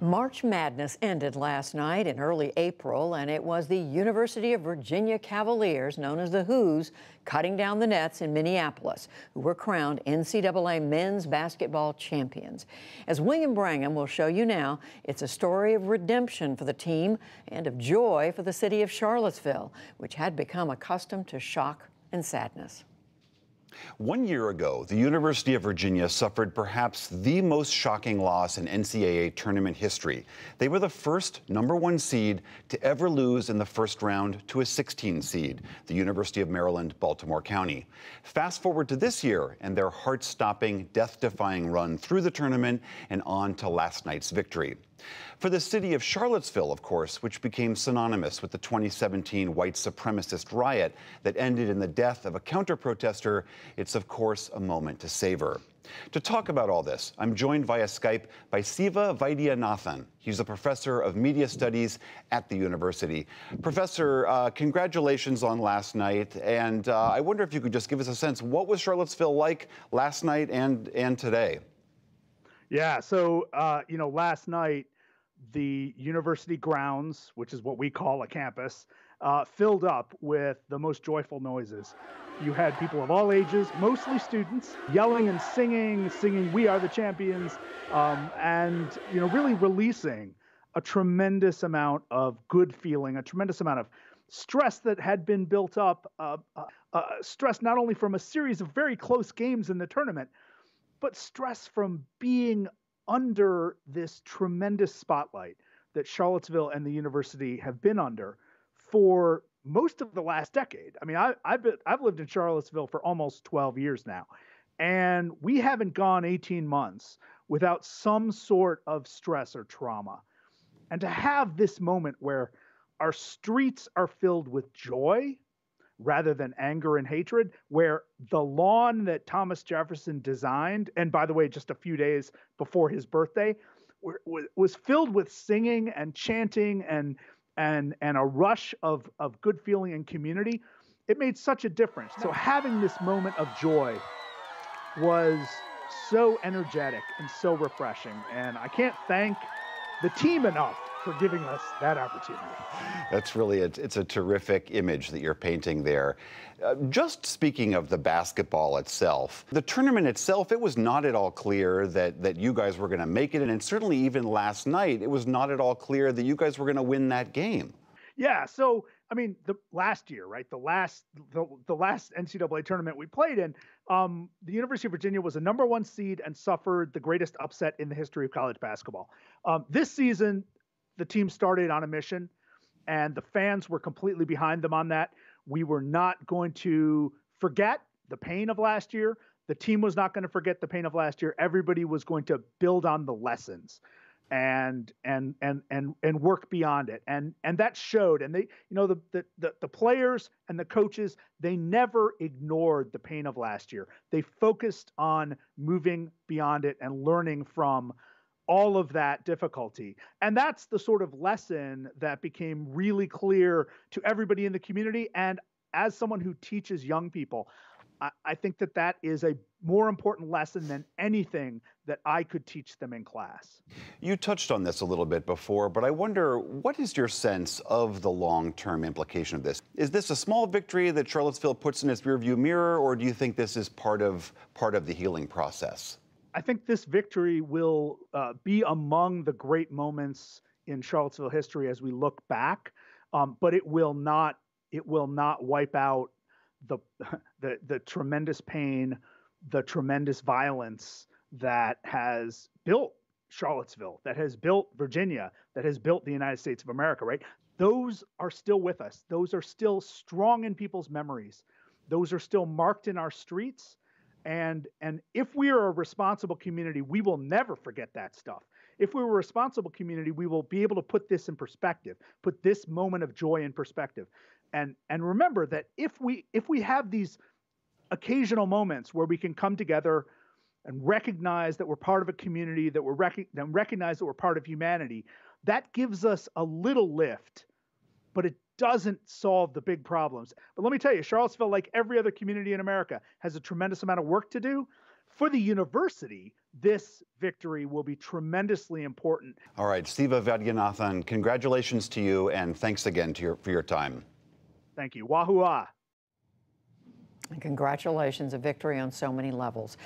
March Madness ended last night in early April, and it was the University of Virginia Cavaliers, known as the Hoos, cutting down the nets in Minneapolis, who were crowned NCAA men's basketball champions. As William Brangham will show you now, it's a story of redemption for the team and of joy for the city of Charlottesville, which had become accustomed to shock and sadness. 1 year ago, the University of Virginia suffered perhaps the most shocking loss in NCAA tournament history. They were the first #1 seed to ever lose in the first round to a 16 seed, the University of Maryland, Baltimore County. Fast forward to this year and their heart-stopping, death-defying run through the tournament and on to last night's victory. For the city of Charlottesville, of course, which became synonymous with the 2017 white supremacist riot that ended in the death of a counter-protester, it's of course a moment to savor. To talk about all this, I'm joined via Skype by Siva Vaidyanathan. He's a professor of media studies at the university. Professor, congratulations on last night, and I wonder if you could just give us a sense, what was Charlottesville like last night and today? Yeah, so, last night, the university grounds, which is what we call a campus, filled up with the most joyful noises. You had people of all ages, mostly students, yelling and singing "We Are the Champions," and, really releasing a tremendous amount of good feeling, a tremendous amount of stress that had been built up, stress not only from a series of very close games in the tournament, but stress from being under this tremendous spotlight that Charlottesville and the university have been under for most of the last decade. I mean, I've lived in Charlottesville for almost 12 years now, and we haven't gone 18 months without some sort of stress or trauma. And to have this moment where our streets are filled with joy rather than anger and hatred, where the lawn that Thomas Jefferson designed, and by the way, just a few days before his birthday, was filled with singing and chanting and a rush of good feeling and community, it made such a difference. So having this moment of joy was so energetic and so refreshing, and I can't thank the team enough for giving us that opportunity. That's really, it's a terrific image that you're painting there. Just speaking of the basketball itself, the tournament itself, it was not at all clear that you guys were going to make it, and certainly even last night, it was not at all clear that you guys were going to win that game. Yeah, so, I mean, the last year, right, the last NCAA tournament we played in, the University of Virginia was a #1 seed and suffered the greatest upset in the history of college basketball. This season, the team started on a mission, and the fans were completely behind them on that. We were not going to forget the pain of last year. The team was not going to forget the pain of last year. Everybody was going to build on the lessons and work beyond it. And that showed. And they, the players and the coaches, they never ignored the pain of last year. They focused on moving beyond it and learning from all of that difficulty. And that's the sort of lesson that became really clear to everybody in the community. And as someone who teaches young people, I think that is a more important lesson than anything that I could teach them in class. You touched on this a little bit before, but I wonder, what is your sense of the long-term implication of this? Is this a small victory that Charlottesville puts in its rearview mirror, or do you think this is part of the healing process? I think this victory will be among the great moments in Charlottesville history as we look back, but it will not wipe out the tremendous pain, the tremendous violence that has built Charlottesville, that has built Virginia, that has built the United States of America, right? Those are still with us. Those are still strong in people's memories. Those are still marked in our streets. And if we are a responsible community, we will never forget that stuff. If we're a responsible community, we will be able to put this in perspective, put this moment of joy in perspective. And remember that if we have these occasional moments where we can come together and recognize that we're part of a community, that recognize that we're part of humanity, that gives us a little lift, but it doesn't solve the big problems. But let me tell you, Charlottesville, like every other community in America, has a tremendous amount of work to do. For the university, this victory will be tremendously important. All right, Siva Vaidyanathan, congratulations to you, and thanks again for your time. Thank you. Wahoo! And congratulations, a victory on so many levels.